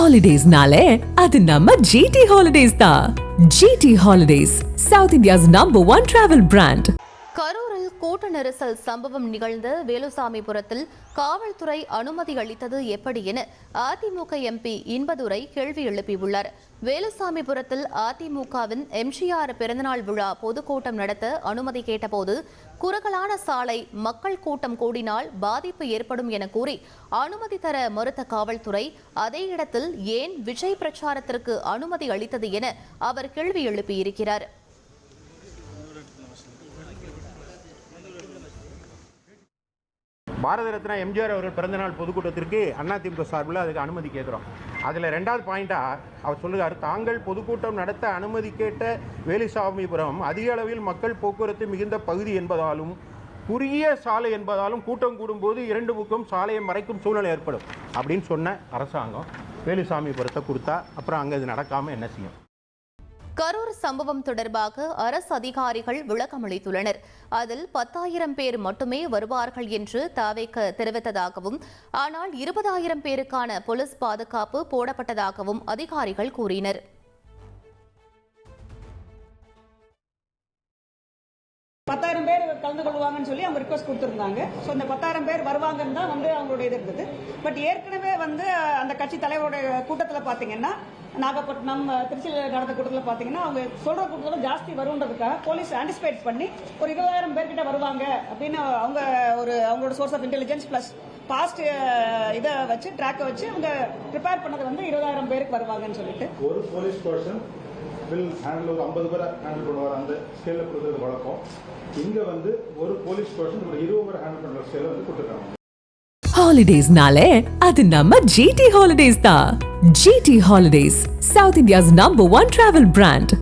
Holidays-nale, அது நம்ம GT Holidays தான். GT Holidays, South India's #1 travel brand. கரூரில் கூட்ட நெரிசல் சம்பவம் நிகழ்ந்த வேலுசாமிபுரத்தில் காவல்துறை அனுமதி அளித்தது எப்படி என அதிமுக எம்பி இன்பதுரை கேள்வி எழுப்பியுள்ளார். வேலுசாமிபுரத்தில் அதிமுகவின் எம்ஜிஆர் பிறந்தநாள் விழா பொதுக்கூட்டம் நடத்த அனுமதி கேட்டபோது குறுகலான சாலை, மக்கள் கூட்டம் கூடினால் பாதிப்பு ஏற்படும் என கூறி அனுமதி தர மறுத்த காவல்துறை அதே இடத்தில் ஏன் விஜய் பிரச்சாரத்திற்கு அனுமதி அளித்தது என அவர் கேள்வி எழுப்பியிருக்கிறார். பாரத ரத்னா எம்ஜிஆர் அவர்கள் பிறந்தநாள் பொதுக்கூட்டத்திற்கு அதிமுக சார்பில் அதுக்கு அனுமதி கேட்குறோம். அதில் 2வது பாயிண்டாக அவர் சொல்லுகிறார், தாங்கள் பொதுக்கூட்டம் நடத்த அனுமதி கேட்ட வேலுசாமிபுரம் அதிக அளவில் மக்கள் போக்குவரத்து மிகுந்த பகுதி என்பதாலும் குறுகிய சாலை என்பதாலும் கூட்டம் கூடும்போது 2 பக்கம் சாலையை மறைக்கும் சூழ்நிலை ஏற்படும் அப்படின்னு சொன்ன அரசாங்கம் வேலுசாமிபுரத்தை கொடுத்தா அப்புறம் அங்கே இது நடக்காமல் என்ன செய்யும்? கரூர் சம்பவம் தொடர்பாக அரசு அதிகாரிகள் விளக்கமளித்துள்ளனர். அதில் 10,000 பேர் மட்டுமே வருவார்கள் என்று தவேக தெரிவித்ததாகவும், ஆனால் 20,000 பேருக்கான போலீஸ் பாதுகாப்பு போடப்பட்டதாகவும் அதிகாரிகள் கூறினர். பேர் கலந்து கொள்வாங்கன்னு சொல்லி அவங்க ரிக்வஸ்ட் கொடுத்திருந்தாங்க. ஸோ இந்த 10,000 பேர் வருவாங்கன்னு தான் அவங்களுடைய இது இருந்தது. பட் ஏற்கனவே அந்த கட்சி தலைவருடைய கூட்டத்தில் பார்த்தீங்கன்னா, நாகப்பட்டினம் திருச்சியில் நடந்த கூட்டத்தில் பார்த்தீங்கன்னா, அவங்க சொல்ற கூட்டத்தில் ஜாஸ்தி வரும்ன்றதுக்காக போலீஸ் ஆன்டிசிபேட் பண்ணி ஒரு 20,000 பேர்கிட்ட வருவாங்க அப்படின்னு அவங்களோட source of intelligence plus past இதை வச்சு ட்ராக்கை வச்சு அவங்க ப்ரிப்பேர் பண்ணது 20,000 பேருக்கு வருவாங்கன்னு சொல்லிட்டு ஒரு போலீஸ் பர்சன் வில் ஹேண்டில் ஒரு 50 பேரை ஹேண்டில் பண்ணுவார். அந்த ஸ்கேலில் கொடுக்குறது வழக்கம். இங்கே ஒரு போலீஸ் பர்சன் ஒரு 20 பேரை ஹேண்டில் பண்ணுற ஸ்கேலில் கொடுத்துருக்காங்க. Holidays-nale, அது நம்ம GT Holidays தான். GT Holidays, South India's #1 travel brand.